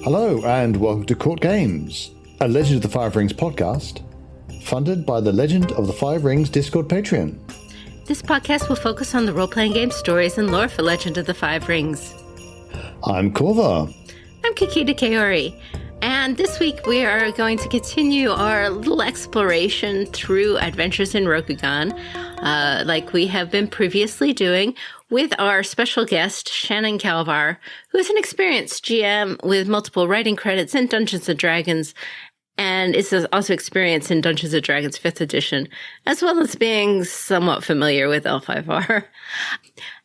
Hello and welcome to CourtGames, a Legend of the Five Rings podcast, funded by the Legend of the Five Rings Discord Patreon. This podcast will focus on the role-playing game stories and lore for Legend of the Five Rings. I'm Korva. I'm Kikita Kaori. And this week we are going to continue our little exploration through Adventures in Rokugan, like we have been previously doing, with our special guest, Shannon L5R, who is an experienced GM with multiple writing credits in Dungeons & Dragons, and is also experienced in Dungeons & Dragons 5th edition, as well as being somewhat familiar with L5R.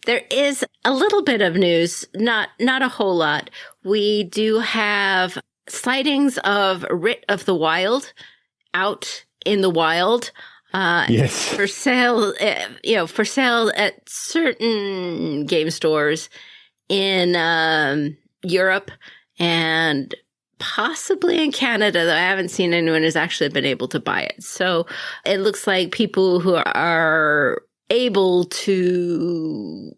There is a little bit of news, not a whole lot. We do have sightings of Writ of the Wild out in the wild. Yes. For sale, for sale at certain game stores in Europe and possibly in Canada, though I haven't seen anyone who's actually been able to buy it. So it looks like people who are able to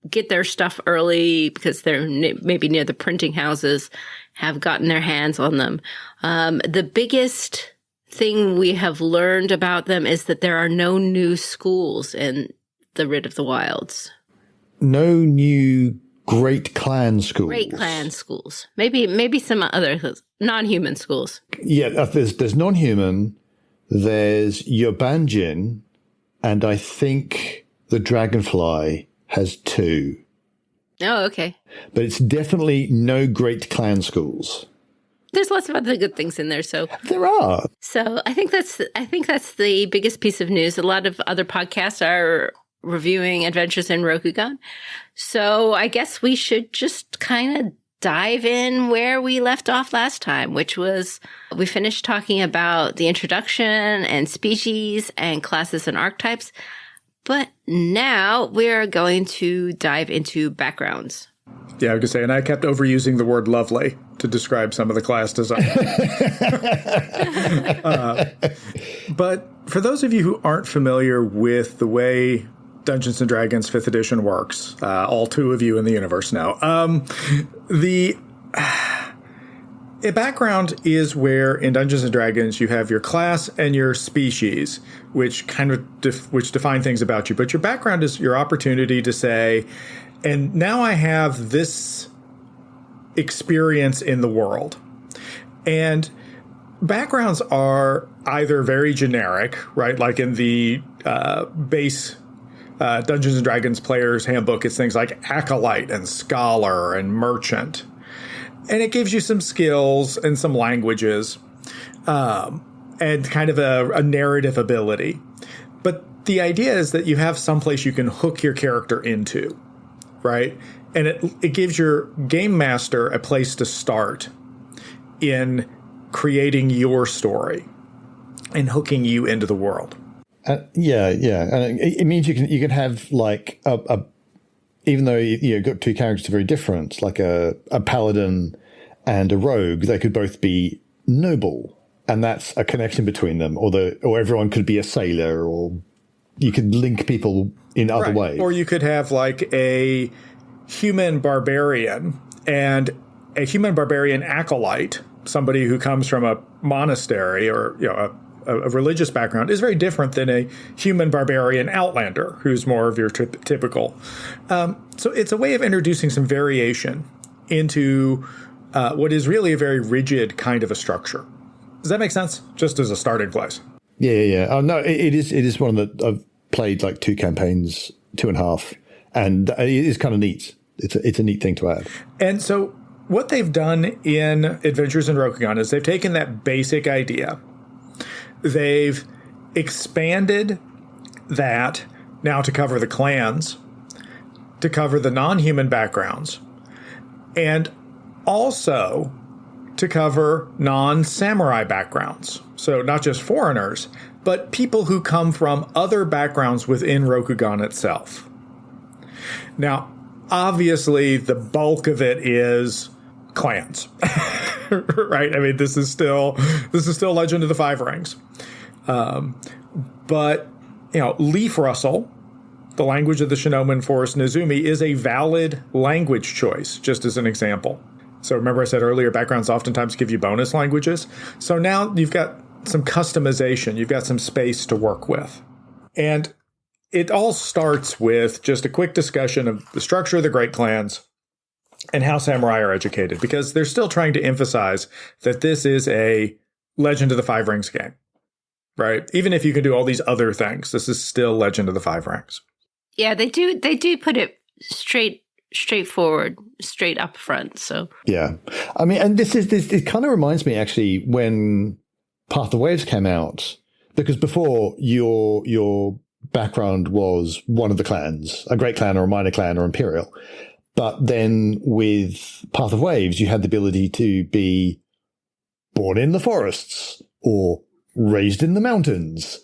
get their stuff early because they're maybe near the printing houses have gotten their hands on them. The biggest thing we have learned about them is that there are no new schools in the Writ of the Wilds. No new Great Clan schools. Great Clan schools. Maybe some other non-human schools. Yeah, there's non-human, there's Yobanjin, and I think the Dragonfly has two. Oh, okay. But it's definitely no Great Clan schools. There's lots of other good things in there, so there are. So I think that's the biggest piece of news. A lot of other podcasts are reviewing Adventures in Rokugan. So I guess we should just kind of dive in where we left off last time, which was we finished talking about the introduction and species and classes and archetypes. But now we're going to dive into backgrounds. Yeah, I was going to say, and I kept overusing the word lovely to describe some of the class design. But for those of you who aren't familiar with the way Dungeons & Dragons 5th edition works, all two of you in the universe know, a background is where in Dungeons & Dragons you have your class and your species, which kind of which define things about you. But your background is your opportunity to say, and now I have this experience in the world. And backgrounds are either very generic, right? Like in the base Dungeons & Dragons Player's Handbook, it's things like Acolyte and Scholar and Merchant. And it gives you some skills and some languages and kind of a narrative ability. But the idea is that you have someplace you can hook your character into, right? And it gives your game master a place to start in creating your story and hooking you into the world. Yeah. And it means you can have like even though you've got two characters very different, like a paladin and a rogue, they could both be noble, and that's a connection between them. Or everyone could be a sailor, or you could link people in other ways. Or you could have like a human barbarian and a human barbarian acolyte, somebody who comes from a monastery or a religious background, is very different than a human barbarian outlander, who's more of your typical. So it's a way of introducing some variation into what is really a very rigid kind of a structure. Does that make sense? Just as a starting place. Yeah. Oh, no, it is one that I've played like 2 campaigns, 2.5, and it is kind of neat. It's a neat thing to add. And so what they've done in Adventures in Rokugan is they've taken that basic idea. They've expanded that now to cover the clans, to cover the non-human backgrounds, and also to cover non-samurai backgrounds. So not just foreigners, but people who come from other backgrounds within Rokugan itself. Now, obviously, the bulk of it is clans, right? I mean, this is still Legend of the Five Rings. But, Leaf Rustle, the language of the Shinomen Forest Nezumi, is a valid language choice, just as an example. So remember I said earlier, backgrounds oftentimes give you bonus languages. So now you've got some customization. You've got some space to work with. And it all starts with just a quick discussion of the structure of the great clans and how samurai are educated, because they're still trying to emphasize that this is a Legend of the Five Rings game, right? Even if you can do all these other things, this is still Legend of the Five Rings. Yeah, they do put it straightforward, straight up front. So yeah, I mean, and this it kind of reminds me actually when Path of the Waves came out, because before your background was one of the clans, a great clan or a minor clan or imperial, but then with Path of Waves, you had the ability to be born in the forests or raised in the mountains,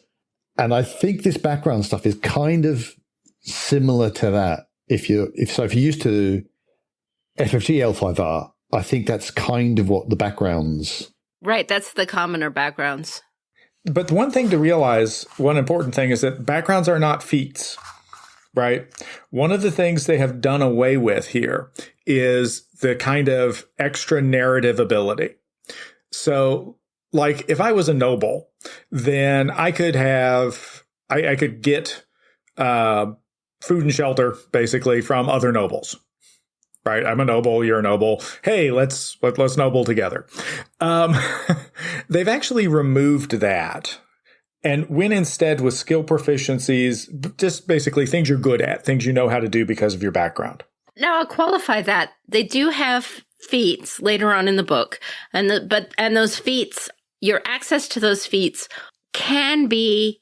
and I think this background stuff is kind of similar to that. If you're used to FFG L5R, I think that's kind of what the backgrounds. Right, that's the commoner backgrounds. But the one thing to realize, one important thing, is that backgrounds are not feats, right? One of the things they have done away with here is the kind of extra narrative ability. So, like, if I was a noble, then I could get food and shelter, basically, from other nobles. Right, I'm a noble. You're a noble. Hey, let's noble together. They've actually removed that and went instead with skill proficiencies, just basically things you're good at, things you know how to do because of your background. Now I'll qualify that they do have feats later on in the book, and those feats, your access to those feats can be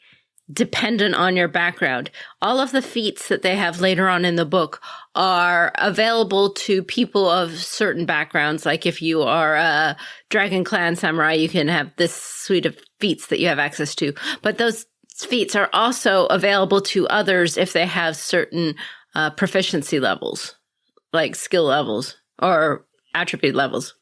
dependent on your background. All of the feats that they have later on in the book are available to people of certain backgrounds. Like if you are a Dragon Clan samurai, you can have this suite of feats that you have access to. But those feats are also available to others if they have certain proficiency levels, like skill levels or attribute levels.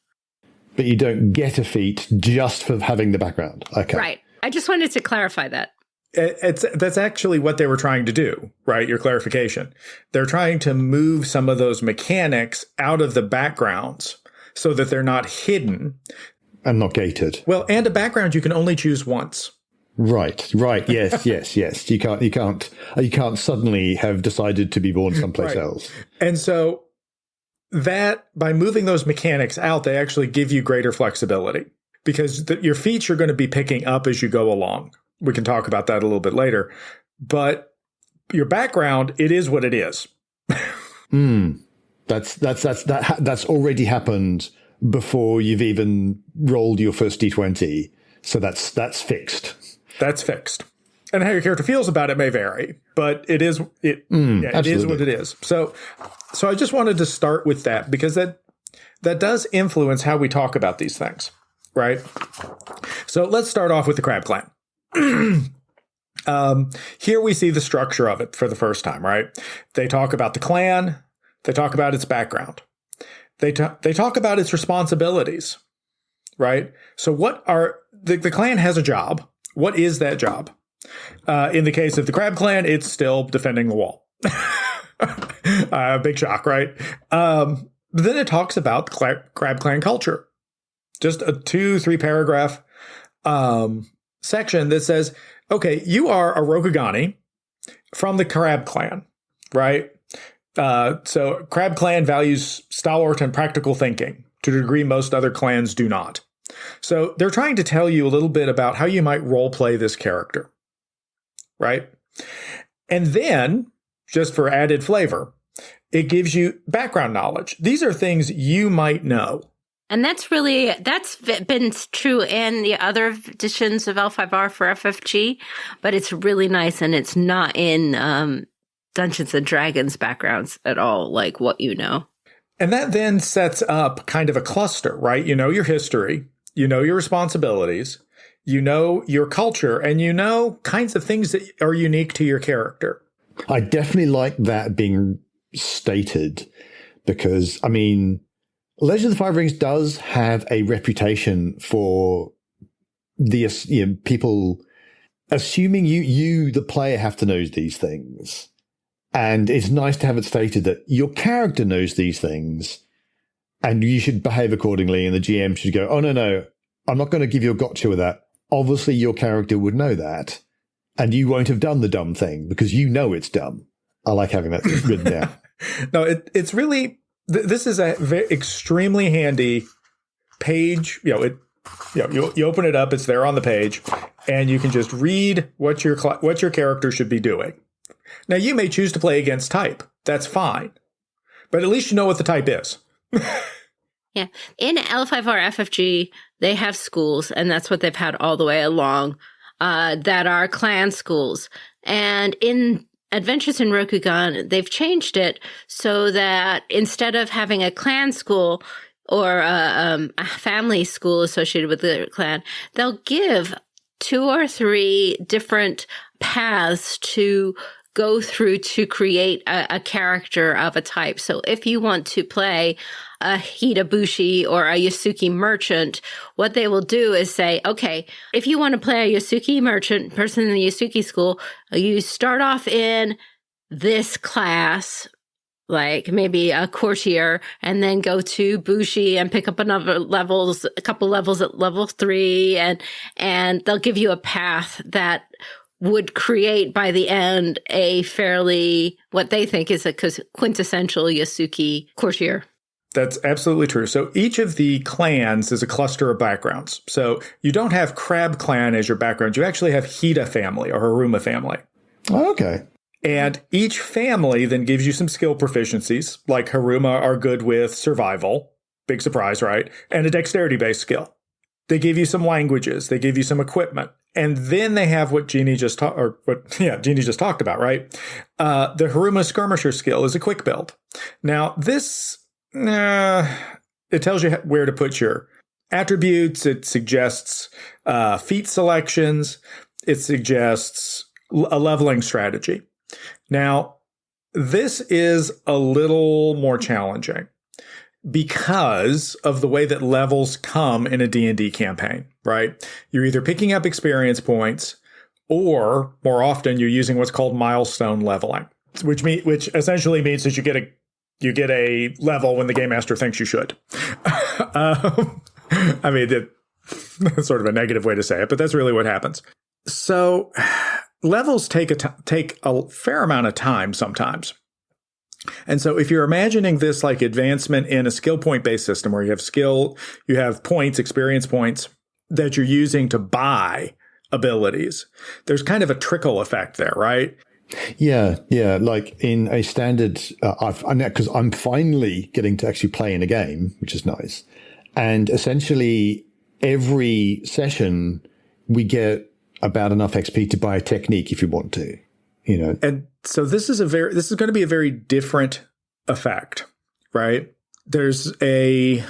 But you don't get a feat just for having the background. Okay. Right. I just wanted to clarify that. That's actually what they were trying to do, right? Your clarification. They're trying to move some of those mechanics out of the backgrounds so that they're not hidden. And not gated. Well, and a background you can only choose once. Right. Yes. You can't suddenly have decided to be born someplace else. And so that by moving those mechanics out, they actually give you greater flexibility, because your feats you're going to be picking up as you go along. We can talk about that a little bit later, but your background, it is what it is. That's already happened before you've even rolled your first D20. So that's fixed. That's fixed. And how your character feels about it may vary, but it is it is what it is. So I just wanted to start with that, because that does influence how we talk about these things, right? So let's start off with the Crab Clan. Here we see the structure of it for the first time, right? They talk about the clan. They talk about its background. They talk about its responsibilities, right? So what are the clan has a job. What is that job? In the case of the Crab Clan, it's still defending the wall. Big shock, right? But then it talks about Crab Clan culture. Just a 2-3 paragraph section that says, okay, you are a Rokugani from the Crab Clan, right? So Crab Clan values stalwart and practical thinking to a degree most other clans do not. So they're trying to tell you a little bit about how you might role play this character, right? And then, just for added flavor, it gives you background knowledge. These are things you might know. And that's been true in the other editions of L5R for FFG, but it's really nice, and it's not in Dungeons and Dragons backgrounds at all, like what you know. And that then sets up kind of a cluster, right? You know your history, you know your responsibilities, you know your culture, and you know kinds of things that are unique to your character. I definitely like that being stated, because, I mean, Legend of the Five Rings does have a reputation for the people assuming you, the player, have to know these things. And it's nice to have it stated that your character knows these things, and you should behave accordingly. And the GM should go, oh, no, I'm not going to give you a gotcha with that. Obviously, your character would know that, and you won't have done the dumb thing because you know it's dumb. I like having that written down. No, it's really, this is a extremely handy page. You open it up, it's there on the page, and you can just read what your character should be doing. Now, you may choose to play against type. That's fine. But at least you know what the type is. Yeah. In L5R FFG, they have schools, and that's what they've had all the way along, that are clan schools. And in Adventures in Rokugan, they've changed it so that instead of having a clan school or a family school associated with the clan, they'll give 2 or 3 different paths to go through to create a character of a type. So if you want to play a Hitabushi or a Yasuki merchant, what they will do is say, okay, if you want to play a Yasuki merchant, person in the Yasuki school, you start off in this class, like maybe a courtier, and then go to Bushi and pick up a couple levels at level 3, and they'll give you a path that would create by the end a fairly, what they think is a quintessential Yasuki courtier. That's absolutely true. So each of the clans is a cluster of backgrounds. So you don't have Crab Clan as your background. You actually have Hida family or Haruma family. Oh, okay. And each family then gives you some skill proficiencies, like Haruma are good with survival. Big surprise, right? And a dexterity-based skill. They give you some languages. They give you some equipment. And then they have what Jeannie just talked about, right? The Haruma Skirmisher skill is a quick build. Now, this, it tells you where to put your attributes. It suggests feat selections. It suggests a leveling strategy. Now, this is a little more challenging because of the way that levels come in a D&D campaign, right? You're either picking up experience points or, more often, you're using what's called milestone leveling, which essentially means that you get a level when the game master thinks you should. I mean, that's sort of a negative way to say it, but that's really what happens. So levels take a fair amount of time sometimes. And so if you're imagining this like advancement in a skill point-based system where you have points, experience points that you're using to buy abilities, there's kind of a trickle effect there, right? Yeah. Like in a standard, because I'm finally getting to actually play in a game, which is nice. And essentially every session we get about enough XP to buy a technique if you want to, And so this is going to be a very different effect, right? There's I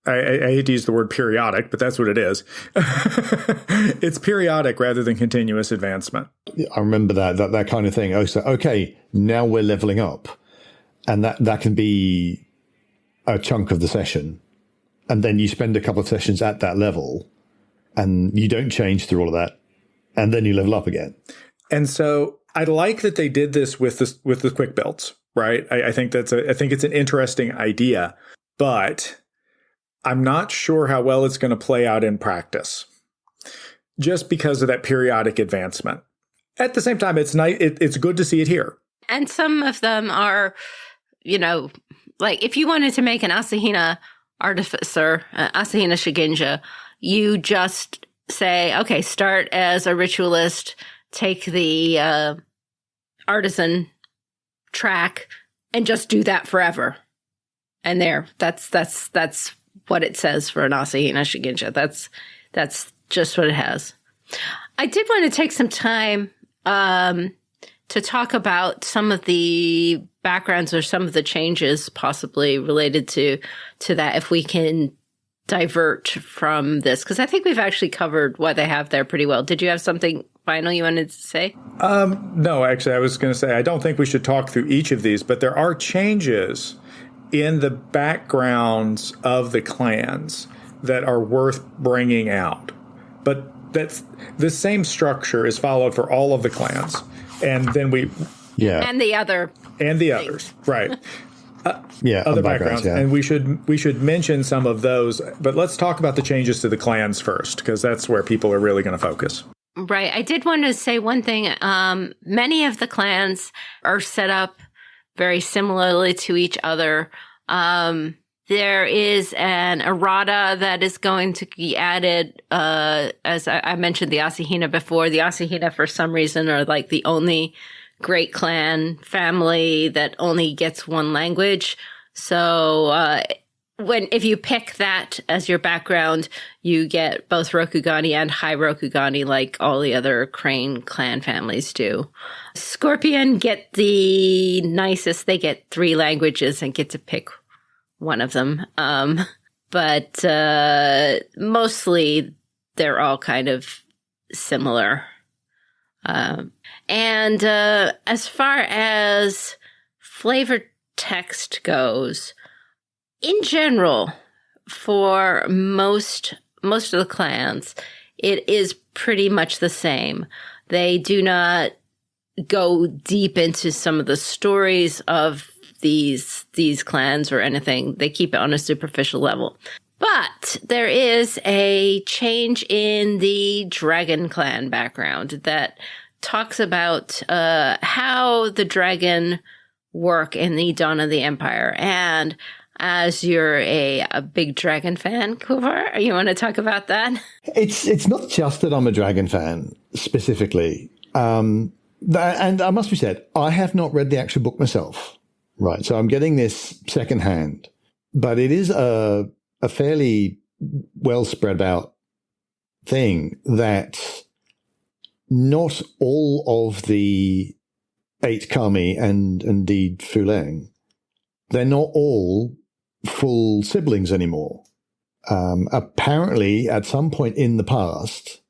hate to use the word periodic, but that's what it is. It's periodic rather than continuous advancement. I remember that kind of thing. Oh, so, okay, now we're leveling up. And that can be a chunk of the session. And then you spend a couple of sessions at that level and you don't change through all of that. And then you level up again. And so I like that they did this with the quick builds, right? I think it's an interesting idea, but I'm not sure how well it's going to play out in practice, just because of that periodic advancement. At the same time, it's nice. It's good to see it here. And some of them are, like if you wanted to make an Asahina artificer, Asahina Shigenja, you just say, okay, start as a ritualist, take the artisan track, and just do that forever. And that's what it says for an Asahina Shigenja. That's just what it has. I did want to take some time to talk about some of the backgrounds or some of the changes possibly related to that, if we can divert from this, because I think we've actually covered what they have there pretty well. Did you have something final you wanted to say? No, actually, I was going to say, I don't think we should talk through each of these, but there are changes in the backgrounds of the clans that are worth bringing out. But that's the same structure is followed for all of the clans. And then and the others, right. other backgrounds. Yeah. And we should mention some of those. But let's talk about the changes to the clans first, because that's where people are really going to focus. Right. I did want to say one thing. Many of the clans are set up very similarly to each other. There is an errata that is going to be added. As I mentioned the Asahina before, the Asahina for some reason are like the only great clan family that only gets one language. So if you pick that as your background, you get both Rokugani and High Rokugani like all the other Crane clan families do. Scorpion get the nicest. They get 3 languages and get to pick one of them. But mostly they're all kind of similar. And as far as flavor text goes, in general, for most of the clans, it is pretty much the same. They do not go deep into some of the stories of these clans or anything. They keep it on a superficial level. But there is a change in the Dragon Clan background that talks about how the dragon work in the dawn of the Empire. And as you're a big dragon fan, Kuvar, you want to talk about that? It's not just that I'm a dragon fan specifically. And I must be said, I have not read the actual book myself. Right. So I'm getting this secondhand. But it is a fairly well spread out thing that not all of the 8 Kami and indeed Fuleng, they're not all full siblings anymore. Apparently, at some point in the past,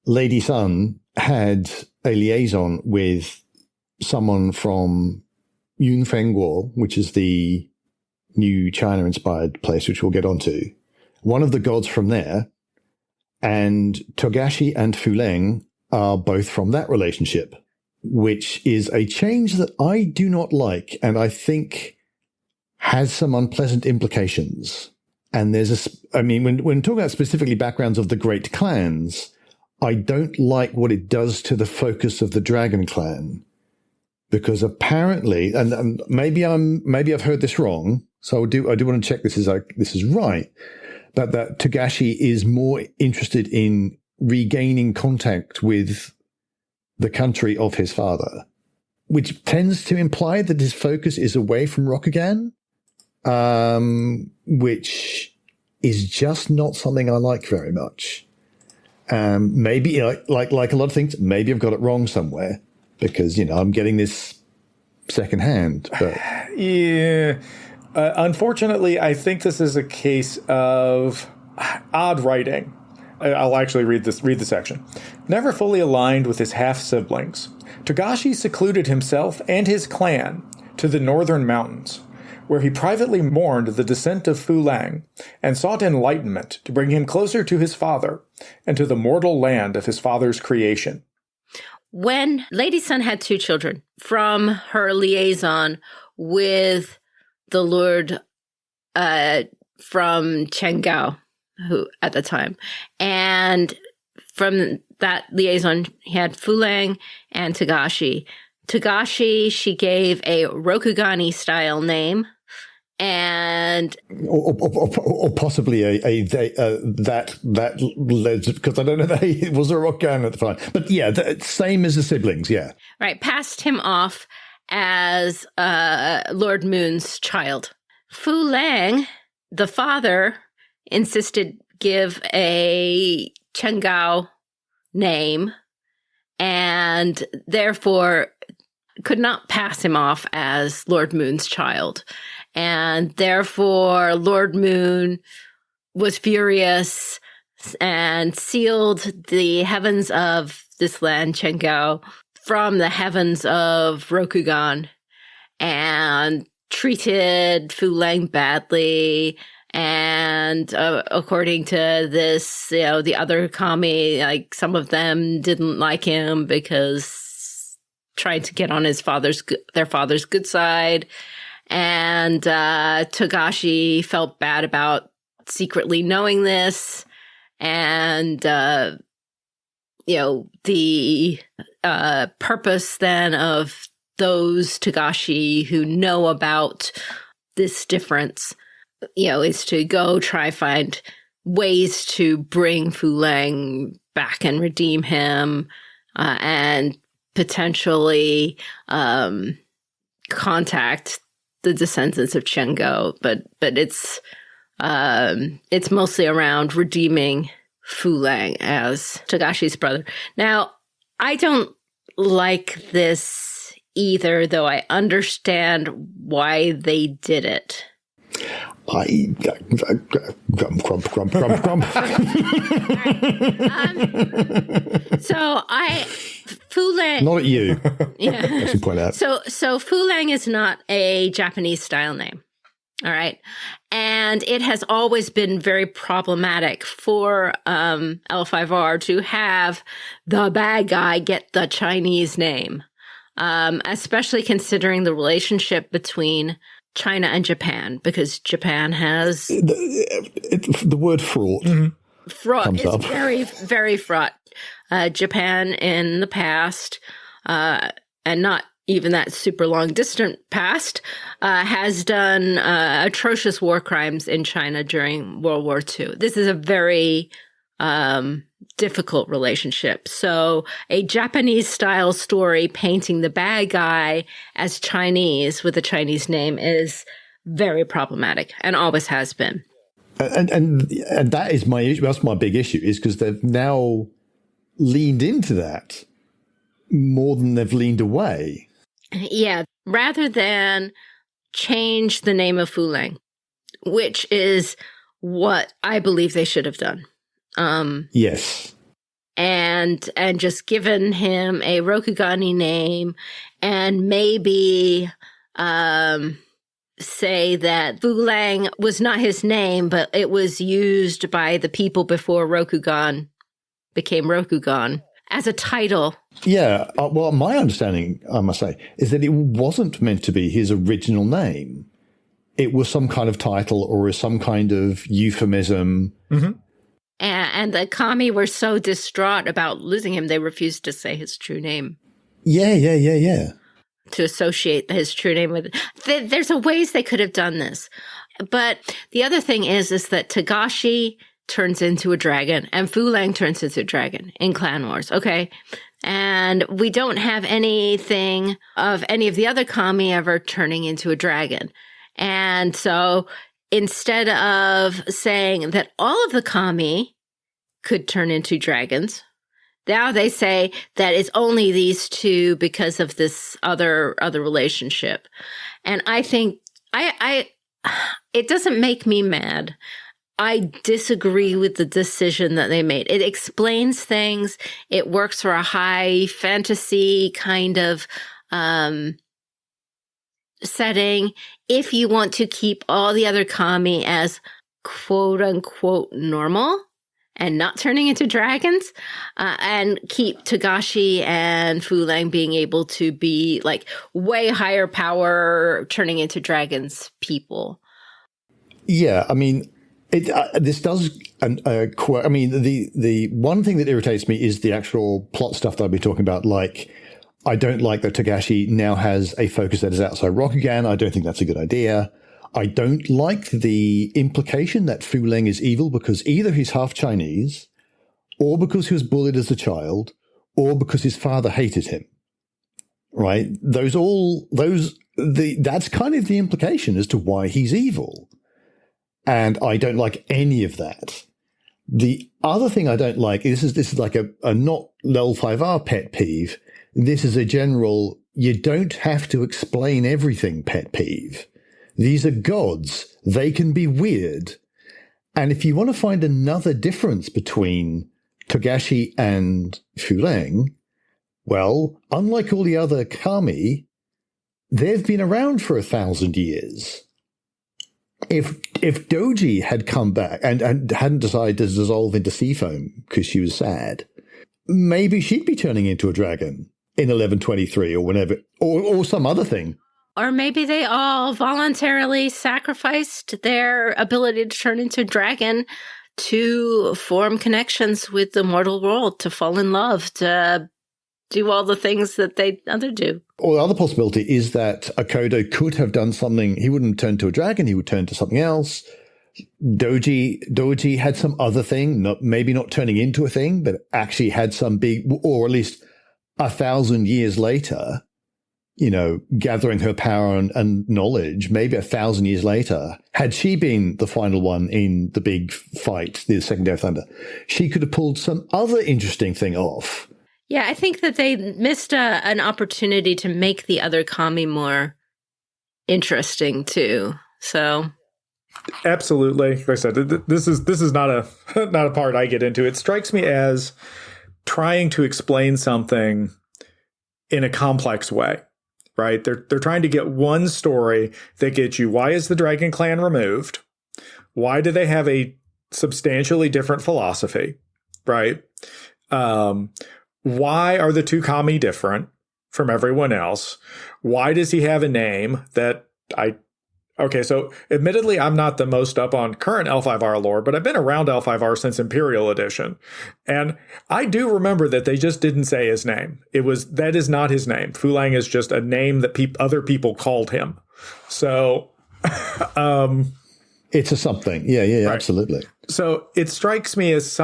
Lady Sun had a liaison with someone from Yunfengguo, which is the new China-inspired place, which we'll get onto. One of the gods from there, and Togashi and Fuleng are both from that relationship, which is a change that I do not like, and I think has some unpleasant implications. And when talking about specifically backgrounds of the great clans, I don't like what it does to the focus of the Dragon Clan, because apparently, and maybe I've heard this wrong, so I do want to check this is right, but that Togashi is more interested in regaining contact with the country of his father, which tends to imply that his focus is away from Rokugan, which is just not something I like very much. Maybe, like a lot of things, maybe I've got it wrong somewhere, because, I'm getting this secondhand. But. Yeah. Unfortunately, I think this is a case of odd writing. I'll actually read the section. Never fully aligned with his half-siblings, Togashi secluded himself and his clan to the northern mountains, where he privately mourned the descent of Fuleng and sought enlightenment to bring him closer to his father and to the mortal land of his father's creation. When Lady Sun had 2 children from her liaison with the Lord from Chengao, who at the time, and from that liaison, he had Fuleng and Togashi. Togashi, she gave a Rokugani-style name, and or possibly that led, because I don't know that he was a Rokugan at the time, but yeah, same as the siblings, yeah, right, passed him off as Lord Moon's child. Fuleng, the father, insisted give a Chengao name, and therefore could not pass him off as Lord Moon's child. And therefore Lord Moon was furious and sealed the heavens of this land, Chengao, from the heavens of Rokugan, and treated Fuleng badly. And according to this, the other Kami, like some of them didn't like him because trying to get on their father's good side. And Togashi felt bad about secretly knowing this. And, the purpose then of those Togashi who know about this difference, is to go try find ways to bring Fu Lang back and redeem him, and potentially contact the descendants of Chengo, but it's mostly around redeeming Fu Lang as Togashi's brother. Now, I don't like this either, though I understand why they did it. Grump. Fu Lang. Not at you. Yeah. I should point out. So Fu Lang is not a Japanese style name. All right. And it has always been very problematic for L5R to have the bad guy get the Chinese name, especially considering the relationship between China and Japan, because Japan has... The word fraught. Mm-hmm. Fraught is very, very fraught. Japan in the past, and not even that super long distant past, has done atrocious war crimes in China during World War II. This is a very difficult relationship. So a Japanese style story painting the bad guy as Chinese with a Chinese name is very problematic and always has been. And that is my issue. That's my big issue, is because they've now leaned into that more than they've leaned away. Yeah, rather than change the name of Fu Lang, which is what I believe they should have done. Yes. And just given him a Rokugani name, and maybe say that Fu Lang was not his name, but it was used by the people before Rokugan became Rokugan as a title. Yeah. Well, my understanding, I must say, is that it wasn't meant to be his original name. It was some kind of title or some kind of euphemism. Mm-hmm. And the kami were so distraught about losing him, they refused to say his true name. Yeah. To associate his true name with it. There's a ways they could have done this. But the other thing is that Togashi turns into a dragon and Fu Lang turns into a dragon in Clan Wars, okay? And we don't have anything of any of the other kami ever turning into a dragon. And so instead of saying that all of the kami could turn into dragons, now they say that it's only these two because of this other relationship. And I think it doesn't make me mad. I disagree with the decision that they made. It explains things. It works for a high fantasy kind of setting. If you want to keep all the other kami as quote unquote normal and not turning into dragons, and keep Togashi and Fu Lang being able to be like way higher power, turning into dragons people. Yeah, I mean, this does. I mean, the one thing that irritates me is the actual plot stuff that I've been talking about. Like, I don't like that Togashi now has a focus that is outside Rokugan. I don't think that's a good idea. I don't like the implication that Fu Lang is evil because either he's half Chinese, or because he was bullied as a child, or because his father hated him. Right? That's kind of the implication as to why he's evil. And I don't like any of that. The other thing I don't like, this is like a not L5R pet peeve. This is a general, you don't have to explain everything pet peeve. These are gods. They can be weird. And if you want to find another difference between Togashi and Fu Lang, well, unlike all the other kami, they've been around for 1,000 years. If Doji had come back and hadn't decided to dissolve into sea foam because she was sad, maybe she'd be turning into a dragon in 1123 or whenever, or some other thing. Or maybe they all voluntarily sacrificed their ability to turn into a dragon to form connections with the mortal world, to fall in love, to do all the things that they other do. Or the other possibility is that Akodo could have done something. He wouldn't turn to a dragon. He would turn to something else. Doji had some other thing, maybe not turning into a thing, but actually had some big, or at least 1,000 years later, gathering her power and knowledge, maybe 1,000 years later, had she been the final one in the big fight, the Second Day of Thunder, she could have pulled some other interesting thing off. Yeah, I think that they missed an opportunity to make the other kami more interesting too. So, absolutely, like I said, this is not a part I get into. It strikes me as trying to explain something in a complex way, right? They're trying to get one story that gets you, why is the Dragon Clan removed? Why do they have a substantially different philosophy, right? Why are the two kami different from everyone else? Why does he have a name that okay, so admittedly, I'm not the most up on current L5R lore, but I've been around L5R since Imperial Edition. And I do remember that they just didn't say his name. That is not his name. Fulang is just a name that other people called him. So, it's a something. Yeah, right. Absolutely. So it strikes me as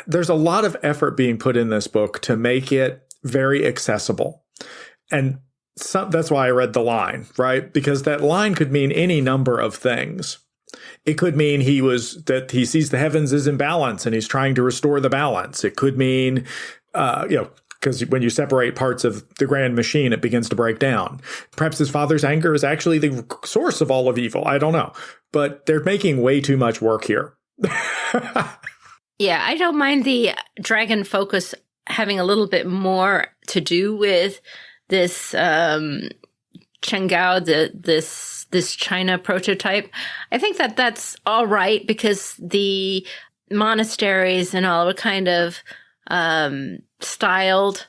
there's a lot of effort being put in this book to make it very accessible. And that's why I read the line, right? Because that line could mean any number of things. It could mean that he sees the heavens as imbalance and he's trying to restore the balance. It could mean, because when you separate parts of the grand machine, it begins to break down. Perhaps his father's anger is actually the source of all of evil. I don't know. But they're making way too much work here. Yeah, I don't mind the dragon focus having a little bit more to do with this Chengao, this China prototype. I think that that's all right because the monasteries and all were kind of styled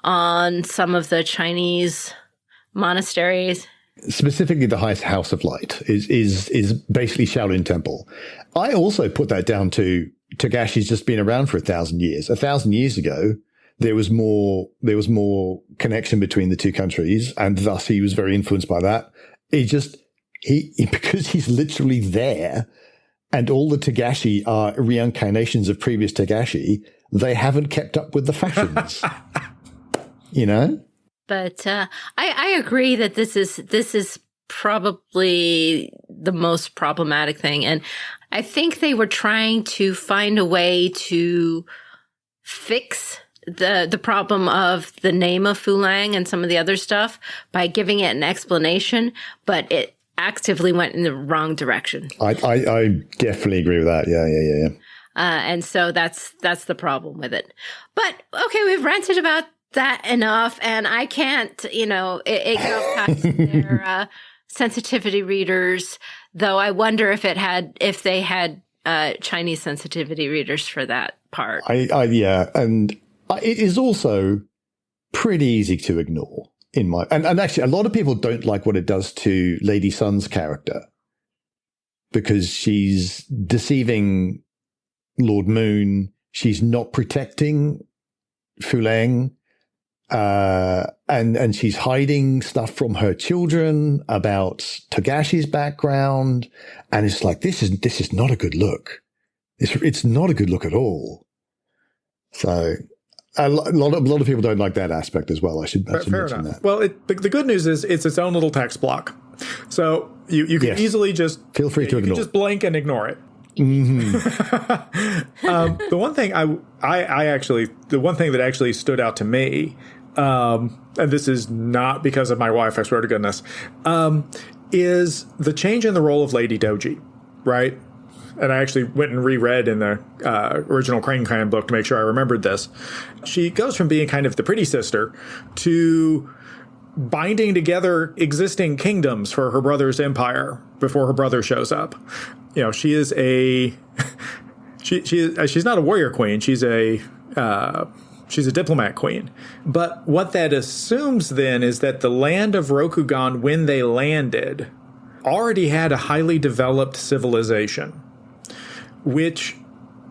on some of the Chinese monasteries. Specifically, the highest House of Light is basically Shaolin Temple. I also put that down to Togashi's just been around for 1,000 years. 1,000 years ago, there was more connection between the two countries, and thus he was very influenced by that. Because he's literally there, and all the Togashi are reincarnations of previous Togashi, they haven't kept up with the fashions. But I agree that this is probably the most problematic thing. And I think they were trying to find a way to fix the problem of the name of Fulang and some of the other stuff by giving it an explanation, but it actively went in the wrong direction. I definitely agree with that. Yeah. And so that's the problem with it. But okay, we've ranted about that enough, and I can't, it goes past their sensitivity readers. Though I wonder if they had Chinese sensitivity readers for that part. And it is also pretty easy to ignore and actually a lot of people don't like what it does to Lady Sun's character because she's deceiving Lord Moon. She's not protecting Fulang. And she's hiding stuff from her children about Togashi's background. And it's like, this is not a good look. It's not a good look at all. So a lot of people don't like that aspect as well. I should mention that. Well, the good news is it's its own little text block. So you can easily just feel free to ignore. Just blink and ignore it. Mm-hmm. The one thing the one thing that actually stood out to me, and this is not because of my wife, I swear to goodness, is the change in the role of Lady Doji, right? And I actually went and reread in the original Crane Clan book to make sure I remembered this. She goes from being kind of the pretty sister to binding together existing kingdoms for her brother's empire before her brother shows up. She is she's not a warrior queen. She's a She's a diplomat queen. But what that assumes then is that the land of Rokugan, when they landed, already had a highly developed civilization, which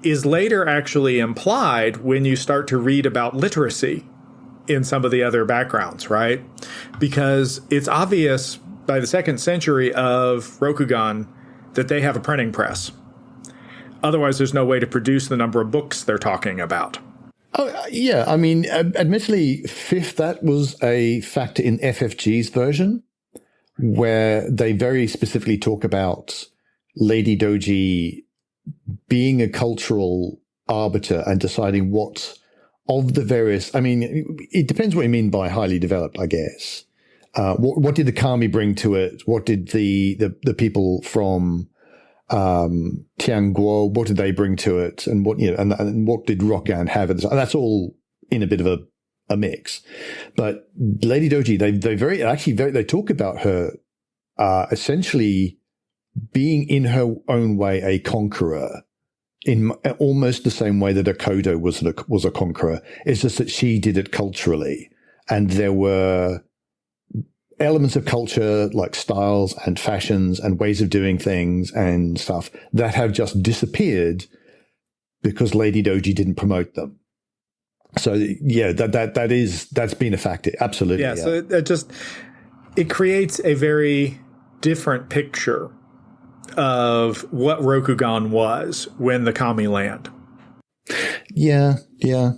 is later actually implied when you start to read about literacy in some of the other backgrounds, right? Because it's obvious by the 2nd century of Rokugan that they have a printing press. Otherwise, there's no way to produce the number of books they're talking about. Oh, yeah. I mean, admittedly, fifth, that was a factor in FFG's version, where they very specifically talk about Lady Doji being a cultural arbiter and deciding what of the various, I mean, it depends what you mean by highly developed, I guess. What did the Kami bring to it? What did the people from Tianguo, what did they bring to it, and what and what did Rokugan have? And that's all in a bit of a mix. But Lady Doji, they talk about her essentially being in her own way a conqueror, in almost the same way that Akodo was a conqueror. It's just that she did it culturally, and there were elements of culture like styles and fashions and ways of doing things and stuff that have just disappeared because Lady Doji didn't promote them. So yeah, that's been a factor. Absolutely. Yeah. So it creates a very different picture of what Rokugan was when the Kami land. Yeah. Yeah.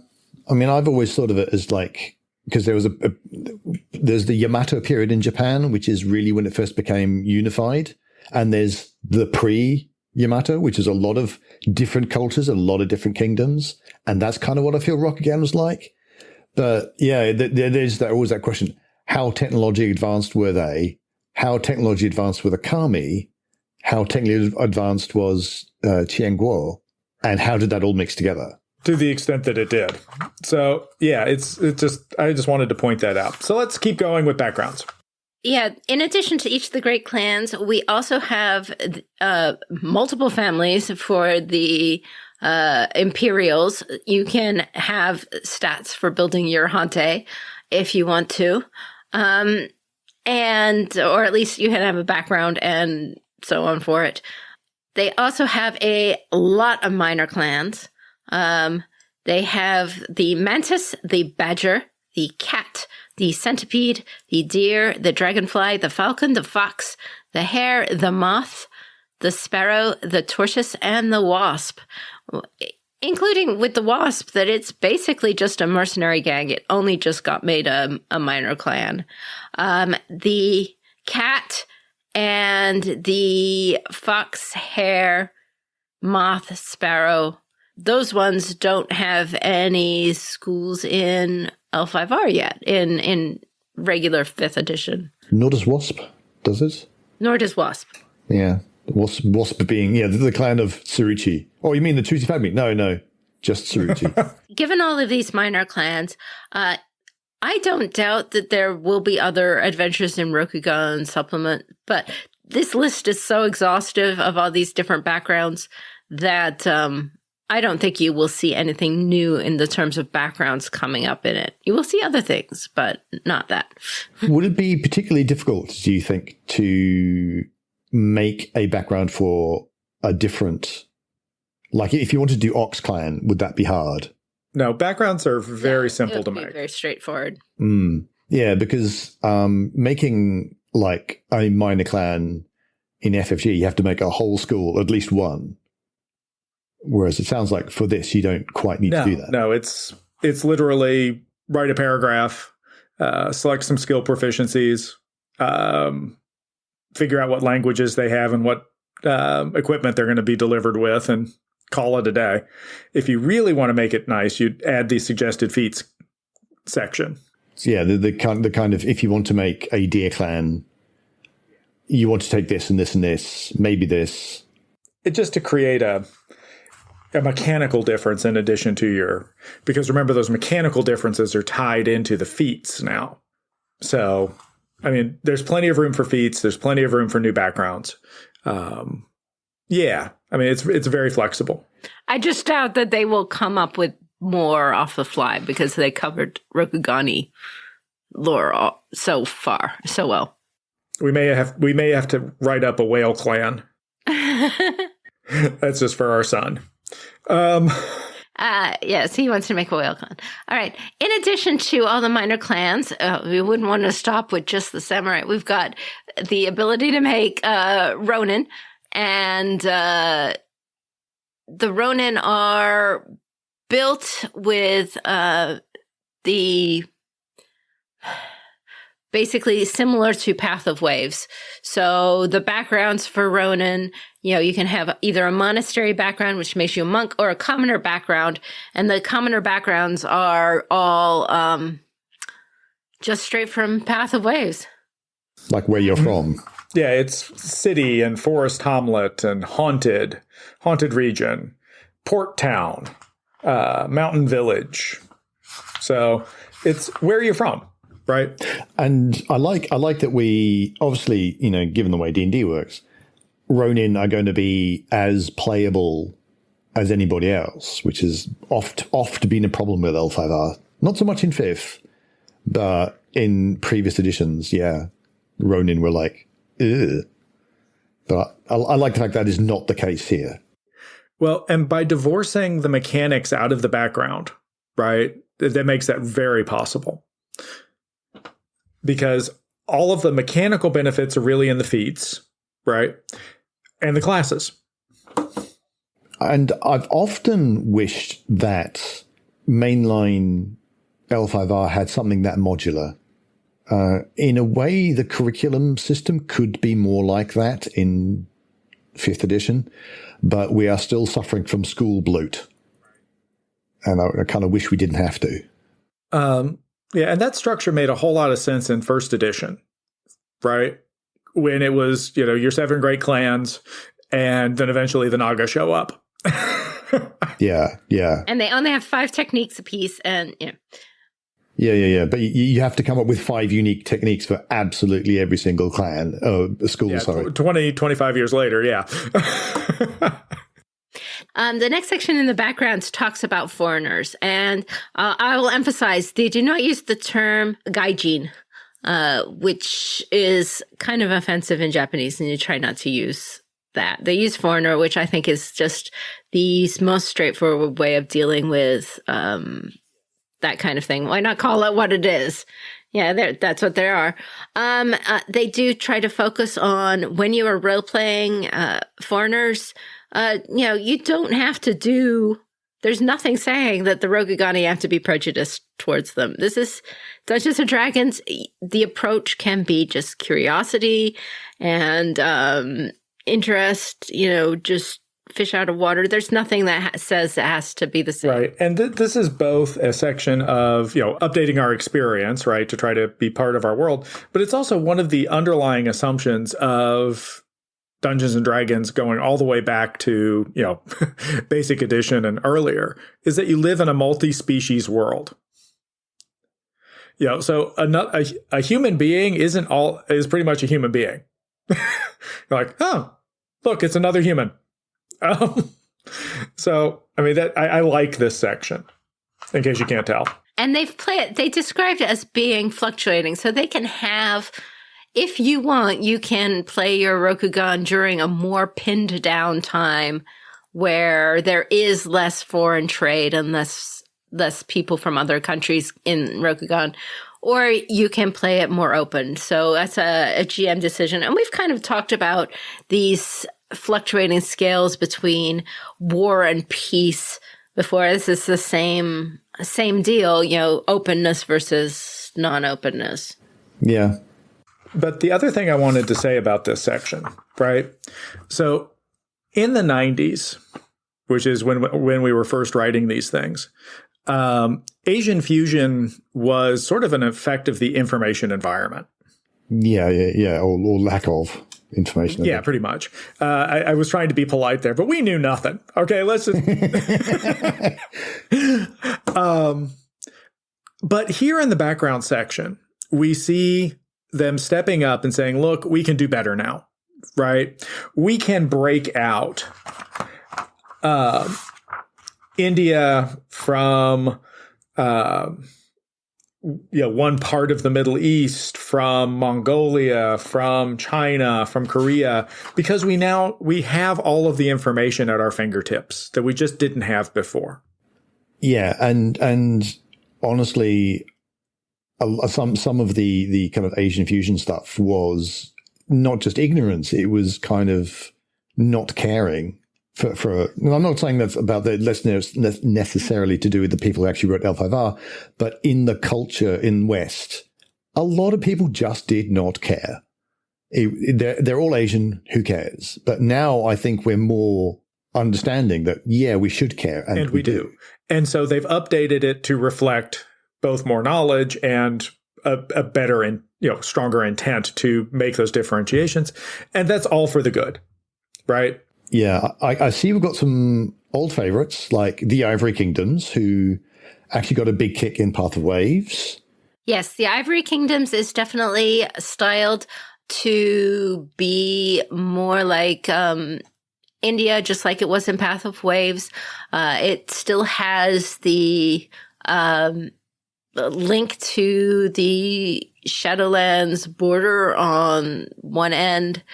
I mean, I've always thought of it as like, because there's the Yamato period in Japan, which is really when it first became unified. And there's the pre-Yamato, which is a lot of different cultures, a lot of different kingdoms. And that's kind of what I feel Rokugan was like. But yeah, there's always that question. How technologically advanced were they? How technologically advanced were the Kami? How technically advanced was Tianguo? And how did that all mix together? To the extent that it did. So yeah, I just wanted to point that out. So let's keep going with backgrounds. Yeah, in addition to each of the great clans, we also have multiple families for the Imperials. You can have stats for building your Hante if you want to. Or at least you can have a background and so on for it. They also have a lot of minor clans. They have the mantis, the badger, the cat, the centipede, the deer, the dragonfly, the falcon, the fox, the hare, the moth, the sparrow, the tortoise, and the wasp. Including with the wasp that it's basically just a mercenary gang. It only just got made a minor clan. The cat and the fox, hare, moth, sparrow, those ones don't have any schools in L5R yet, in regular 5th edition. Nor does Wasp, does it? Nor does Wasp. Yeah. Wasp being, the clan of Tsuruchi. Oh, you mean the Tsuruchi family? No, just Tsuruchi. Given all of these minor clans, I don't doubt that there will be other Adventures in Rokugan supplement, but this list is so exhaustive of all these different backgrounds that I don't think you will see anything new in the terms of backgrounds coming up in it. You will see other things, but not that. Would it be particularly difficult, do you think, to make a background for a different, like if you want to do Ox Clan, would that be hard? No, backgrounds are very simple to make. Very straightforward. Yeah, because making like a minor clan in FFG, you have to make a whole school, at least one. Whereas it sounds like for this, you don't quite need to do that. No, it's literally write a paragraph, select some skill proficiencies, figure out what languages they have and what equipment they're going to be delivered with, and call it a day. If you really want to make it nice, you'd add the suggested feats section. So yeah, the kind of, if you want to make a deer clan, you want to take this and this and this, maybe this. It's just to create a mechanical difference in addition to because remember, those mechanical differences are tied into the feats now. So, I mean, there's plenty of room for feats. There's plenty of room for new backgrounds. Yeah, I mean, it's very flexible. I just doubt that they will come up with more off the fly because they covered Rokugani lore so far, so well. We may have to write up a whale clan. That's just for our son. Yes, he wants to make a whale clan. All right. In addition to all the minor clans, we wouldn't want to stop with just the samurai. We've got the ability to make Ronin, and the Ronin are built with the basically similar to Path of Waves. So the backgrounds for Ronin, you can have either a monastery background, which makes you a monk, or a commoner background. And the commoner backgrounds are all just straight from Path of Waves. Like where you're from. Yeah, it's city and forest hamlet and haunted region, port town, mountain village. So it's where you're from. Right. And I like that we obviously, given the way D&D works, Ronin are going to be as playable as anybody else, which is oft been a problem with L5R. Not so much in 5th, but in previous editions, yeah, Ronin were like, ugh. But I like the fact that is not the case here. Well, and by divorcing the mechanics out of the background, right, that makes that very possible. Because all of the mechanical benefits are really in the feats, right? And the classes. And I've often wished that mainline L5R had something that modular. In a way, the curriculum system could be more like that in 5th edition, but we are still suffering from school bloat. And I kind of wish we didn't have to. Yeah, and that structure made a whole lot of sense in 1st edition, right? When it was, your 7 great clans, and then eventually the Naga show up. Yeah. And they only have 5 techniques apiece, and Yeah. But you have to come up with 5 unique techniques for absolutely every single clan, school, sorry. 25 years later, yeah. The next section in the backgrounds talks about foreigners, and I will emphasize they do not use the term gaijin, which is kind of offensive in Japanese, and you try not to use that. They use foreigner, which I think is just the most straightforward way of dealing with that kind of thing. Why not call it what it is? Yeah, that's what they are. They do try to focus on when you are role-playing foreigners. You don't have to there's nothing saying that the Rokugani have to be prejudiced towards them. This is Dungeons & Dragons. The approach can be just curiosity and interest, just fish out of water. There's nothing that says it has to be the same. Right. And this is both a section of, updating our experience, right, to try to be part of our world. But it's also one of the underlying assumptions of Dungeons and Dragons going all the way back to, basic edition and earlier, is that you live in a multi-species world. So a human being is pretty much a human being. You're like, oh, look, it's another human. So, I like this section, in case you can't tell. And they described it as being fluctuating, so they can have, if you want, you can play your Rokugan during a more pinned down time where there is less foreign trade and less people from other countries in Rokugan, or you can play it more open. So that's a GM decision. And we've kind of talked about these fluctuating scales between war and peace before. This is the same deal, openness versus non-openness. Yeah. But the other thing I wanted to say about this section, right? So in the 90s, which is when we were first writing these things, Asian fusion was sort of an effect of the information environment. Yeah, or lack of information. Yeah, pretty much. I was trying to be polite there, but we knew nothing. Okay, let's just... But here in the background section, we see them stepping up and saying, look, we can do better now, right? We can break out India, from one part of the Middle East, from Mongolia, from China, from Korea, because we have all of the information at our fingertips that we just didn't have before. Yeah, and honestly, some of the kind of Asian fusion stuff was not just ignorance; it was kind of not caring. I'm not saying that's about the less necessarily to do with the people who actually wrote L5R, but in the culture in West, a lot of people just did not care. They're all Asian. Who cares? But now I think we're more understanding that, yeah, we should care. And we do. And so they've updated it to reflect both more knowledge and a better and stronger intent to make those differentiations. And that's all for the good, right? Yeah, I see we've got some old favorites like the Ivory Kingdoms, who actually got a big kick in Path of Waves. Yes, the Ivory Kingdoms is definitely styled to be more like India, just like it was in Path of Waves. It still has the link to the Shadowlands border on one end.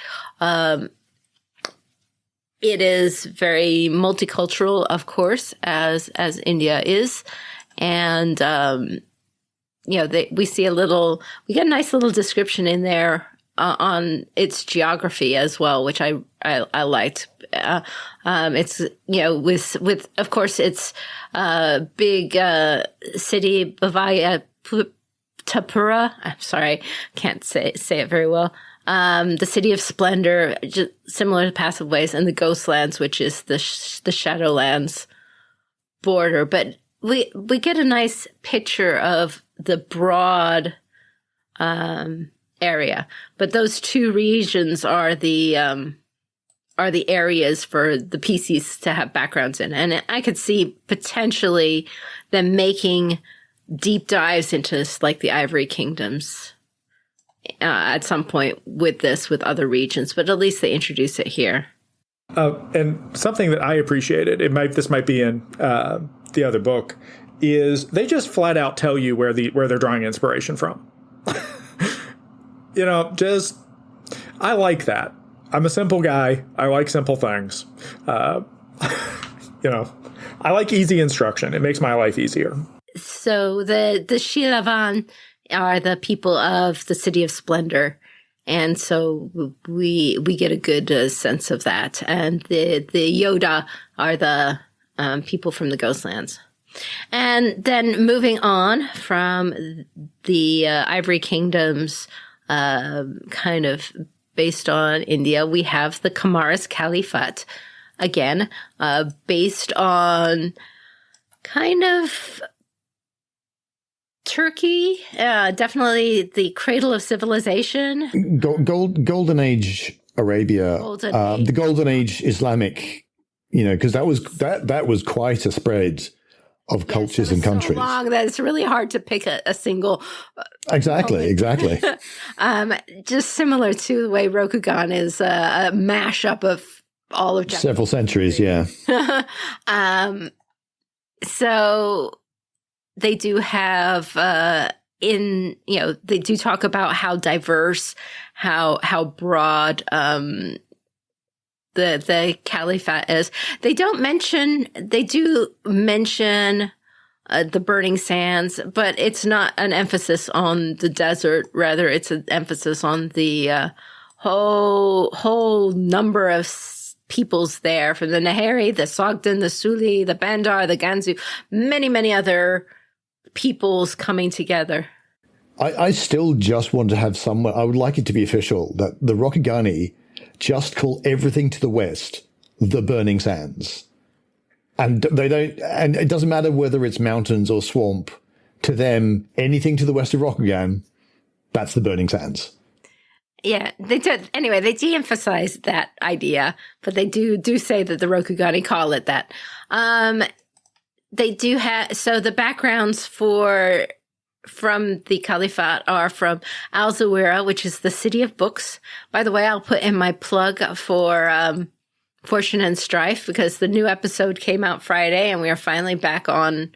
It is very multicultural, of course, as India is, and we get a nice little description in there on its geography as well, which I liked. It's with of course its big city Tapura. I'm sorry, can't say it very well. The City of Splendor, just similar to Path of Waves, and the Ghostlands, which is the Shadowlands border. But we get a nice picture of the broad area. But those two regions are the areas for the PCs to have backgrounds in, and I could see potentially them making deep dives into this, like the Ivory Kingdoms. At some point with other regions, but at least they introduce it here. And something that I appreciated, this might be in the other book, is they just flat out tell you where they're drawing inspiration from. I like that. I'm a simple guy. I like simple things. I like easy instruction. It makes my life easier. So the Shilavan are the people of the City of Splendor, and so we get a good sense of that. And the Yoda are the people from the Ghostlands. And then moving on from the Ivory Kingdoms, kind of based on India, we have the Kamaris Caliphate, again, based on kind of Turkey, definitely the cradle of civilization. Golden Age Arabia, the Golden Age Islamic, because that was quite a spread of cultures and countries. So long that it's really hard to pick a single. Exactly. Just similar to the way Rokugan is a mashup of all of several centuries. Yeah. So they do have they do talk about how diverse, how broad the caliphate is. They do mention the burning sands, but it's not an emphasis on the desert. Rather, it's an emphasis on the whole number of peoples there, from the Nahari, the Sogdian, the Suli, the Bandar, the Gansu, many other peoples coming together. I still just want to have somewhere. I would like it to be official that the Rokugani just call everything to the west the Burning Sands, and they don't. And it doesn't matter whether it's mountains or swamp. To them, anything to the west of Rokugan, that's the Burning Sands. Yeah, they did. Anyway, they de-emphasize that idea, but they do say that the Rokugani call it that. They do have, so the backgrounds from the Caliphate are from Al-Zawira, which is the city of books. By the way, I'll put in my plug for Fortune and Strife, because the new episode came out Friday and we are finally back on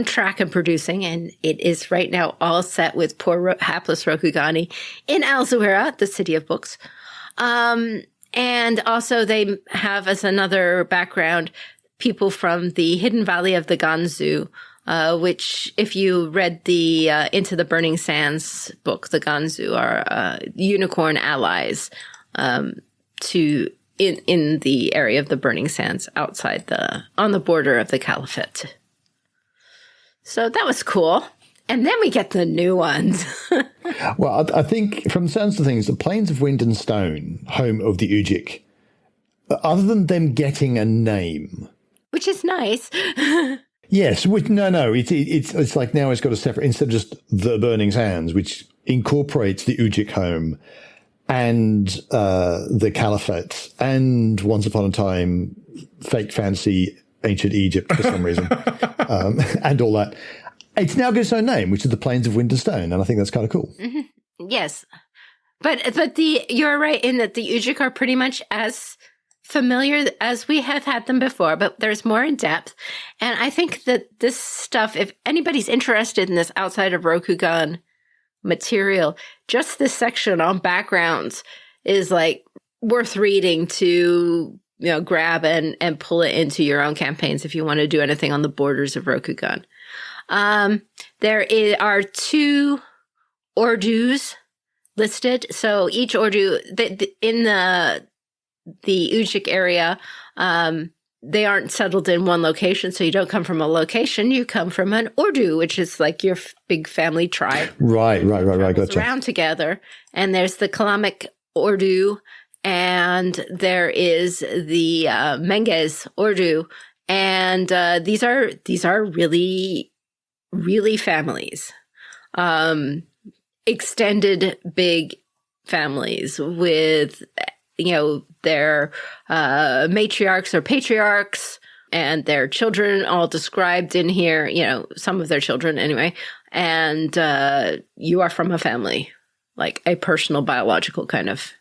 track and producing, and it is right now all set with poor hapless Rokugani in Alzuera, the city of books. And also they have as another background people from the Hidden Valley of the Ganzu, which if you read the Into the Burning Sands book, the Ganzu are unicorn allies to in the area of the Burning Sands outside on the border of the Caliphate. So that was cool. And then we get the new ones. Well, I think from the sounds of things, the Plains of Wind and Stone, home of the Ujik, other than them getting a name, which is nice. Yes, it's like now it's got a separate, instead of just the Burning Sands, which incorporates the Ujik home and the Caliphate and once upon a time fake fantasy ancient Egypt for some reason, and all that. It's now got its own name, which is the Plains of Wind and Stone, and I think that's kind of cool. Mm-hmm. Yes, but you're right in that the Ujik are pretty much as familiar as we have had them before, but there's more in depth. And I think that this stuff, if anybody's interested in this outside of Rokugan material, just this section on backgrounds is like worth reading to grab and pull it into your own campaigns if you want to do anything on the borders of Rokugan. There are 2 Ordus listed. So each Ordu in the Ujik area, they aren't settled in one location. So you don't come from a location, you come from an Ordu, which is like your big family tribe. Right. Gotcha. Around together. And there's the Kalamic Ordu, and there is the Menges Ordu. And these are really, really families. Extended big families with their matriarchs or patriarchs and their children all described in here, some of their children anyway. And you are from a family, like a personal biological kind of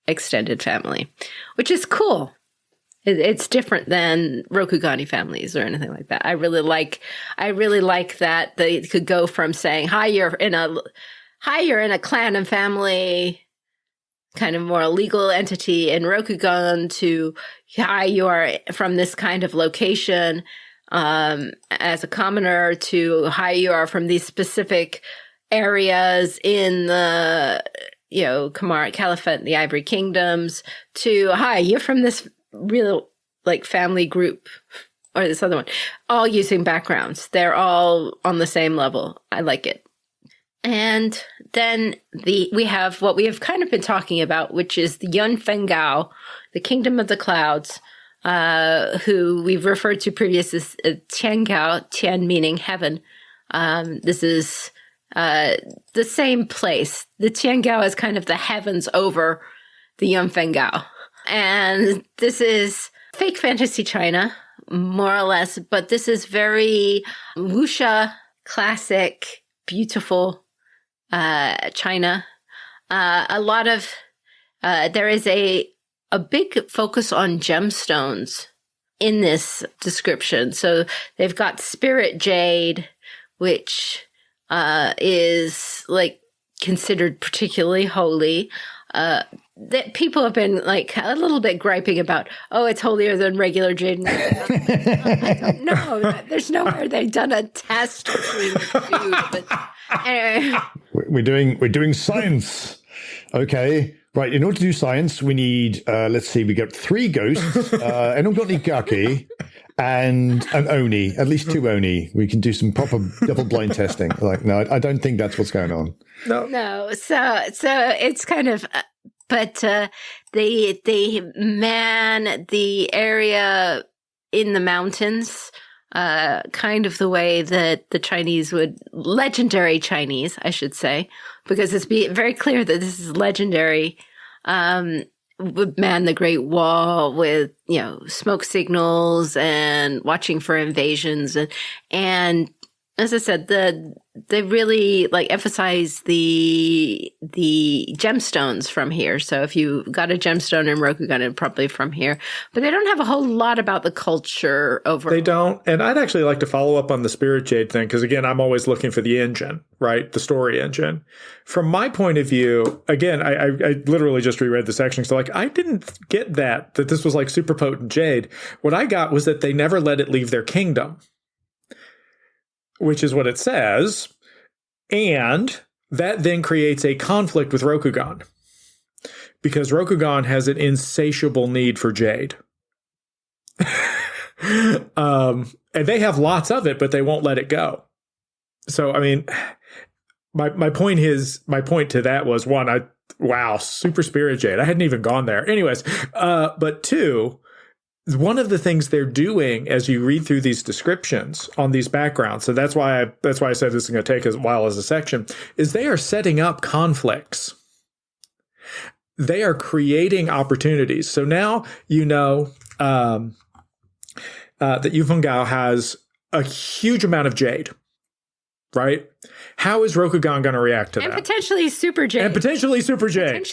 extended family, which is cool. It's different than Rokugani families or anything like that. I really like that they could go from saying, hi, you're in a clan and family, kind of more legal entity in Rokugan, to hi, you are from this kind of location as a commoner, to hi, you are from these specific areas in the Kamar Caliphate and the Ivory Kingdoms, to hi, you're from this real like family group or this other one, all using backgrounds. They're all on the same level. I like it. And then we have what we have kind of been talking about, which is the Yun Fengao, the Kingdom of the Clouds, who we've referred to previously as Tiangao, Tian meaning heaven. This is the same place. The Tiangao is kind of the heavens over the Yun Fengao. And this is fake fantasy China, more or less, but this is very wuxia, classic, beautiful China. A lot of there is a big focus on gemstones in this description. So they've got spirit jade, which is like considered particularly holy. That people have been like a little bit griping about, oh, it's holier than regular jade. I don't know. There's nowhere they've done a test between the two. But anyway. We're doing science. Okay. Right. In order to do science, we need, let's see, we got 3 ghosts, an Ogotnikake, and an Oni, at least 2 Oni. We can do some proper double blind testing. Like, no, I don't think that's what's going on. No. So it's kind of, but they man the area in the mountains, kind of the way that the Chinese would, legendary Chinese, I should say, because it's very clear that this is legendary, would man the Great Wall with, smoke signals and watching for invasions. And as I said, they really like emphasize the gemstones from here. So if you got a gemstone in Rokugan, it's probably from here. But they don't have a whole lot about the culture over. They don't. And I'd actually like to follow up on the Spirit Jade thing, because again, I'm always looking for the engine, right? The story engine. From my point of view, again, I literally just reread the section. So like, I didn't get that this was like super potent jade. What I got was that they never let it leave their kingdom, which is what it says. And that then creates a conflict with Rokugan, because Rokugan has an insatiable need for jade. And they have lots of it, but they won't let it go. So, I mean, my point to that was, one, wow, super spirit jade. I hadn't even gone there. Anyways, but two, one of the things they're doing as you read through these descriptions on these backgrounds, so that's why I said this is going to take a while as a section, is they are setting up conflicts. They are creating opportunities. So now you know that Yufengao has a huge amount of jade, right? How is Rokugan going to react to that? And potentially super jade. Potentially super jade.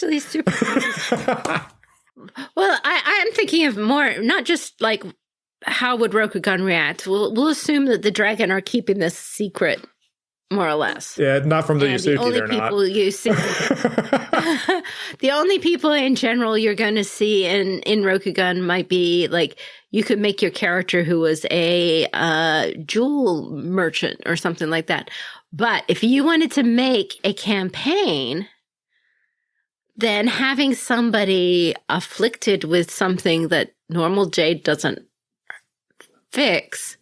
Well, I'm thinking of more, not just like how would Rokugan react. We'll assume that the dragon are keeping this secret, more or less. Yeah, not from the Yusuke, they're not. The only people in general you're going to see in Rokugan might be like, you could make your character who was a jewel merchant or something like that. But if you wanted to make a campaign, then having somebody afflicted with something that normal jade doesn't fix,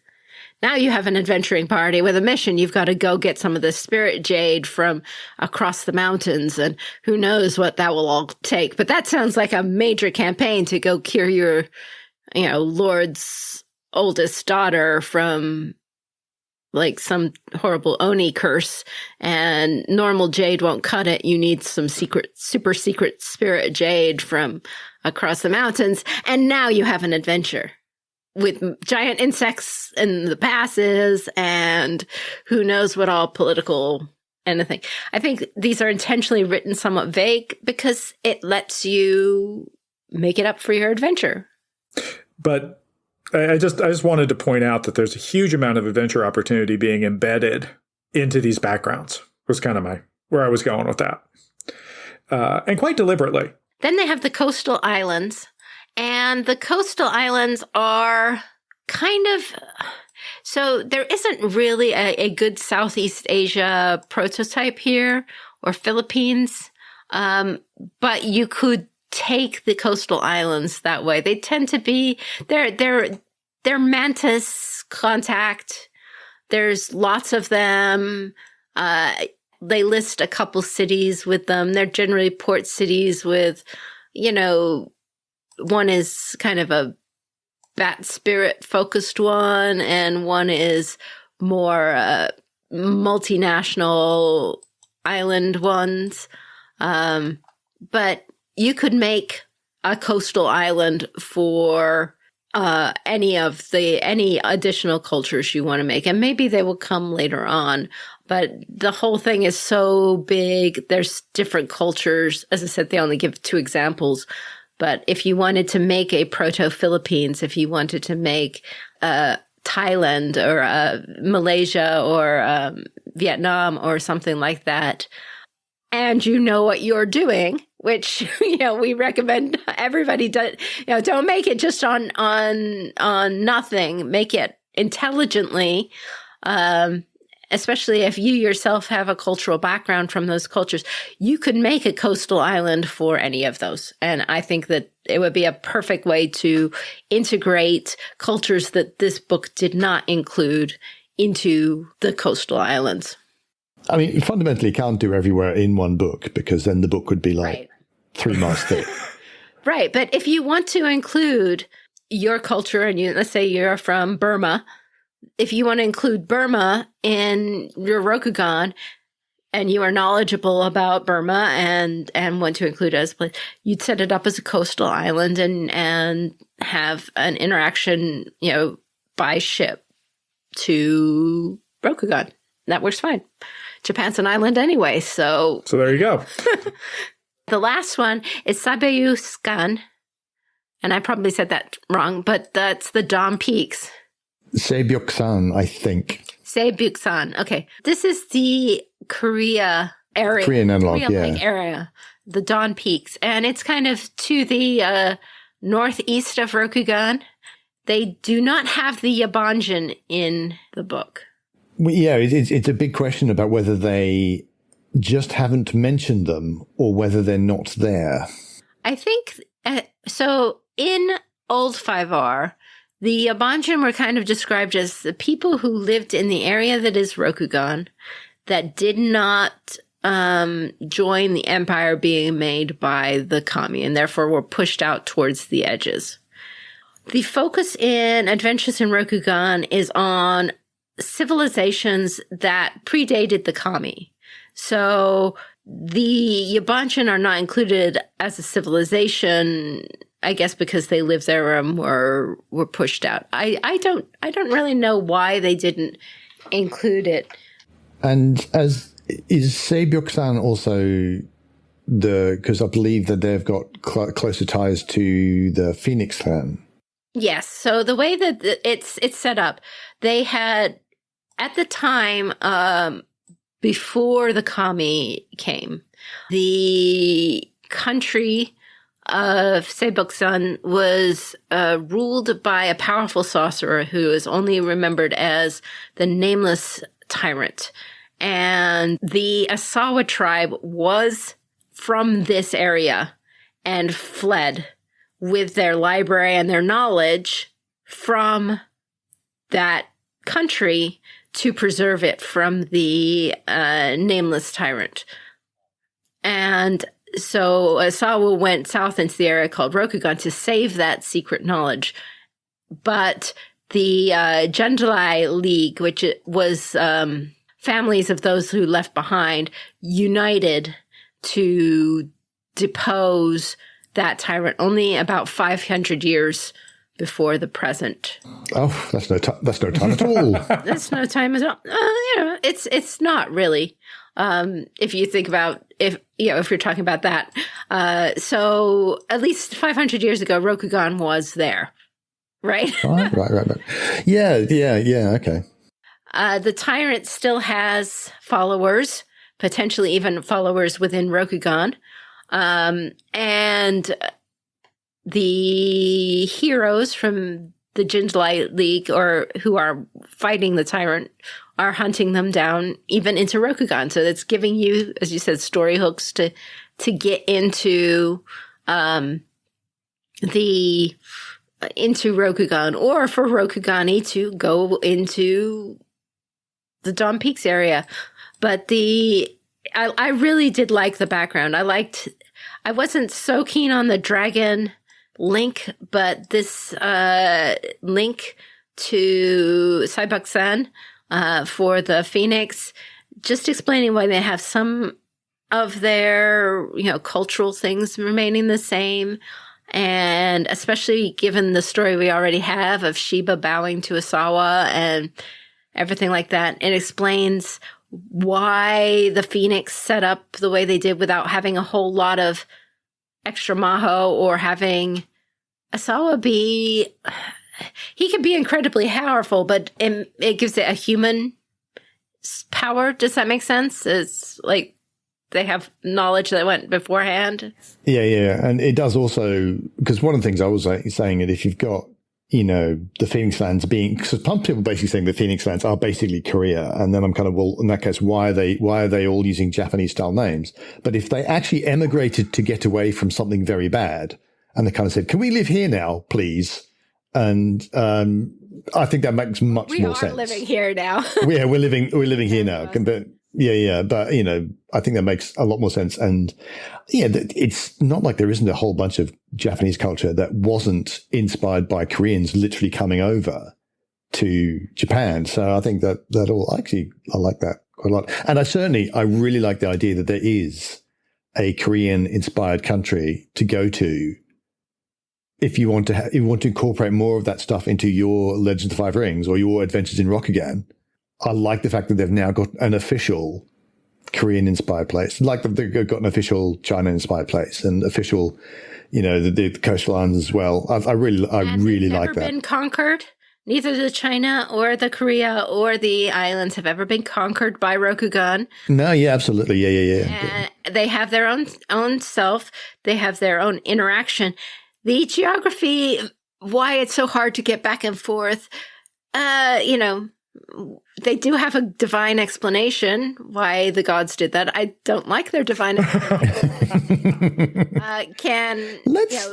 now you have an adventuring party with a mission. You've got to go get some of the spirit jade from across the mountains, and who knows what that will all take. But that sounds like a major campaign to go cure your, lord's oldest daughter from like some horrible Oni curse, and normal jade won't cut it. You need some super secret spirit jade from across the mountains. And now you have an adventure with giant insects in the passes and who knows what all political anything. I think these are intentionally written somewhat vague because it lets you make it up for your adventure. But I just wanted to point out that there's a huge amount of adventure opportunity being embedded into these backgrounds. Was kind of where I was going with that, and quite deliberately. Then they have the coastal islands, and the coastal islands are kind of, so there isn't really a good Southeast Asia prototype here or Philippines, but you could take the coastal islands that way. They tend to be, they're mantis contact. There's lots of them. They list a couple cities with them. They're generally port cities with, one is kind of a bat spirit focused one, and one is more multinational island ones. But you could make a coastal island for any additional cultures you want to make, and maybe they will come later on. But the whole thing is so big. There's different cultures. As I said, they only give 2 examples. But if you wanted to make a proto-Philippines, if you wanted to make Thailand or Malaysia or Vietnam or something like that, and you know what you're doing, which, we recommend everybody does, don't make it just on nothing. Make it intelligently, especially if you yourself have a cultural background from those cultures. You could make a coastal island for any of those. And I think that it would be a perfect way to integrate cultures that this book did not include into the coastal islands. I mean, you fundamentally can't do everywhere in one book, because then the book would be like 3 miles thick. Right. But if you want to include your culture, and let's say you're from Burma, if you want to include Burma in your Rokugan, and you are knowledgeable about Burma and want to include it as a place, you'd set it up as a coastal island and have an interaction, by ship to Rokugan. that works fine. Japan's an island anyway, so. So there you go. The last one is Sabayuskan, and I probably said that wrong, but that's the Dawn Peaks. Seibyokusan, I think. Seibyokusan. Okay. This is the Korea area. Korean analog, Korea-like area, the Dawn Peaks. And it's kind of to the northeast of Rokugan. They do not have the Yabanjin in the book. Well, yeah, it's a big question about whether they just haven't mentioned them or whether they're not there. I think, so in L5R, the Yabanjin were kind of described as the people who lived in the area that is Rokugan that did not join the empire being made by the kami and therefore were pushed out towards the edges. The focus in Adventures in Rokugan is on civilizations that predated the kami. So the Yabanjin are not included as a civilization, I guess because they lived there and were pushed out. I don't really know why they didn't include it. And is Seibyokusan also because I believe that they've got closer ties to the Phoenix clan. Yes. So the way that it's set up, they had at the time before the kami came, the country of Seibyokusan was ruled by a powerful sorcerer who is only remembered as the Nameless Tyrant. And the Asawa tribe was from this area and fled with their library and their knowledge from that country to preserve it from the Nameless Tyrant. And so Asawa went south into the area called Rokugan to save that secret knowledge. But the Gendalai League, which was families of those who left behind, united to depose that tyrant only about 500 years before the present. Oh, that's no time at all. That's no time at all. It's not really. If you think about if you're talking about that. So at least 500 years ago, Rokugan was there, right? Right. Yeah. Okay. The tyrant still has followers, potentially even followers within Rokugan. And the heroes from the Gendalai League, or who are fighting the tyrant, are hunting them down even into Rokugan. So that's giving you, as you said, story hooks to get into into Rokugan, or for Rokugani to go into the Dawn Peaks area. But I really did like the background. I wasn't so keen on the dragon link, but this link to Seibyokusan for the Phoenix, just explaining why they have some of their cultural things remaining the same, and especially given the story we already have of Shiba bowing to Asawa and everything like that. It explains why the Phoenix set up the way they did without having a whole lot of extra maho, or having Asawa he can be incredibly powerful, but it gives it a human power. Does that make sense? It's like they have knowledge that went beforehand. Yeah. And it does also, because one of the things I was saying that if you've got, the Phoenix Lands because some people basically saying the Phoenix Lands are basically Korea. And then I'm kind of, well, in that case, why are they all using Japanese style names? But if they actually emigrated to get away from something very bad, and they kind of said, can we live here now, please? And I think that makes much more sense. We are living here now. Yeah, we're living here now. But I think that makes a lot more sense. And it's not like there isn't a whole bunch of Japanese culture that wasn't inspired by Koreans literally coming over to Japan. So I think that all I like that quite a lot. And I really like the idea that there is a Korean inspired country to go to if you want to incorporate more of that stuff into your Legends of the Five Rings or your Adventures in Rokugan. I like the fact that they've now got an official Korean-inspired place, like they've got an official China-inspired place and official, the coastlines as well. I really like that. Never been conquered. Neither the China or the Korea or the islands have ever been conquered by Rokugan. No, yeah, absolutely, yeah. They have their own self. They have their own interaction. The geography, why it's so hard to get back and forth, they do have a divine explanation why the gods did that. I don't like their divine explanation.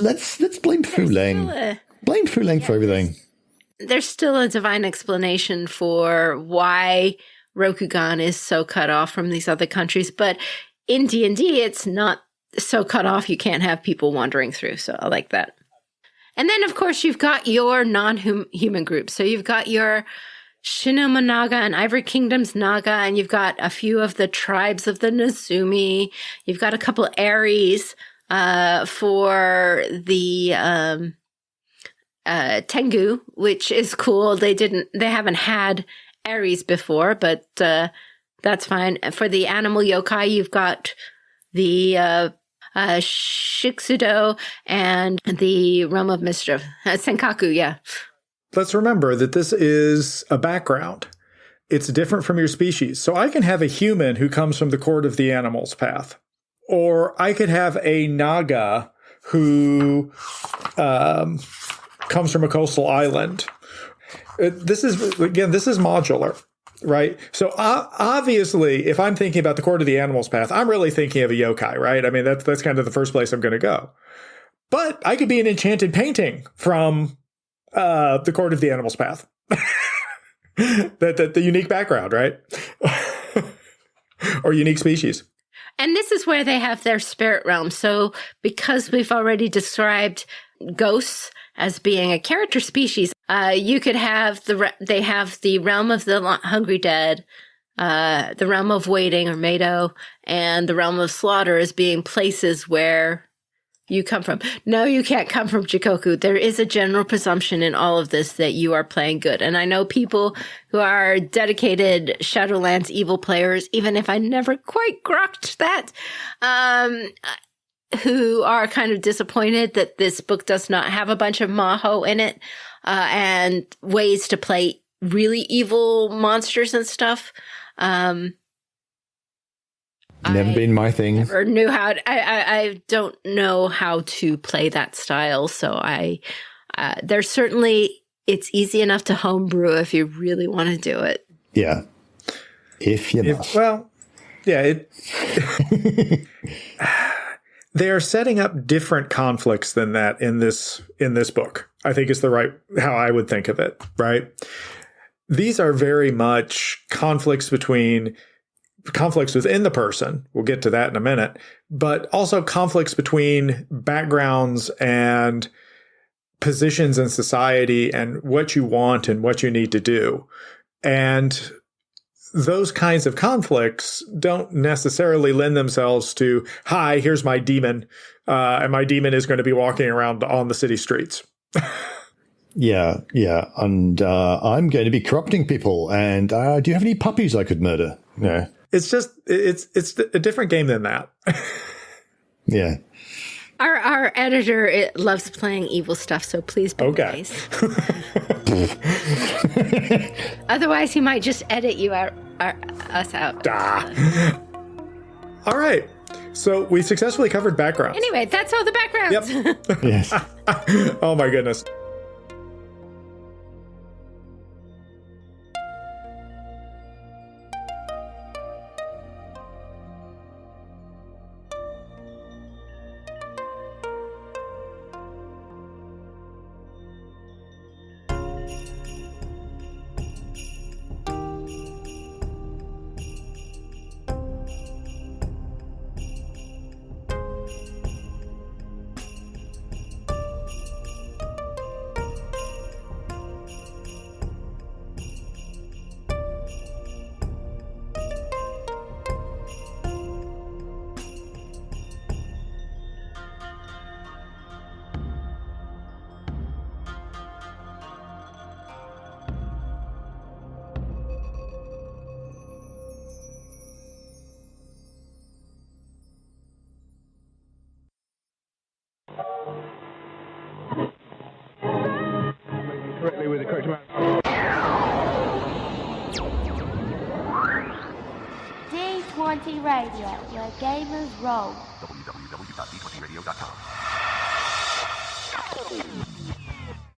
Let's blame Fu Ling. Blame Fu Ling for everything. There's still a divine explanation for why Rokugan is so cut off from these other countries, but in D&D, it's not so cut off you can't have people wandering through. So I like that. And then, of course, you've got your non-human groups. So you've got your Shinoma Naga and Ivory Kingdom's Naga, and you've got a few of the tribes of the Nezumi. You've got a couple Aries for the Tengu, which is cool. They haven't had Aries before, but that's fine. For the animal yokai, you've got the Shiksudo and the Realm of Mischief. Senkaku, yeah. Let's remember that this is a background. It's different from your species. So I can have a human who comes from the Court of the Animals path. Or I could have a Naga who comes from a coastal island. This is modular, right? So obviously, if I'm thinking about the Court of the Animals path, I'm really thinking of a yokai, right? I mean, that's kind of the first place I'm going to go. But I could be an enchanted painting from the Court of the Animals path. the unique background, right? Or unique species. And this is where they have their spirit realm. So because we've already described ghosts as being a character species, you could have they have the realm of the hungry dead, the realm of waiting or Mado, and the realm of slaughter as being places where you come from. No, you can't come from Jikoku. There is a general presumption in all of this that you are playing good. And I know people who are dedicated Shadowlands evil players, even if I never quite grokked that, who are kind of disappointed that this book does not have a bunch of Maho in it, and ways to play really evil monsters and stuff. Never been my thing. Never knew how. I don't know how to play that style. So there's certainly, it's easy enough to homebrew if you really want to do it. Yeah, if you must. Well, yeah. They are setting up different conflicts than that in this book. I think is how I would think of it. Right. These are very much conflicts within the person. We'll get to that in a minute, but also conflicts between backgrounds and positions in society and what you want and what you need to do. And those kinds of conflicts don't necessarily lend themselves to, hi, here's my demon, and my demon is going to be walking around on the city streets. Yeah. And I'm going to be corrupting people. And do you have any puppies I could murder? Yeah. It's a different game than that. Yeah. Our editor loves playing evil stuff, so please be nice. Otherwise, he might just edit us out. All right. So we successfully covered backgrounds. Anyway, that's all the backgrounds. Yep. Yes. Oh my goodness. correctly with the correct amount. D20 Radio, where gamers roll. www.d20radio.com.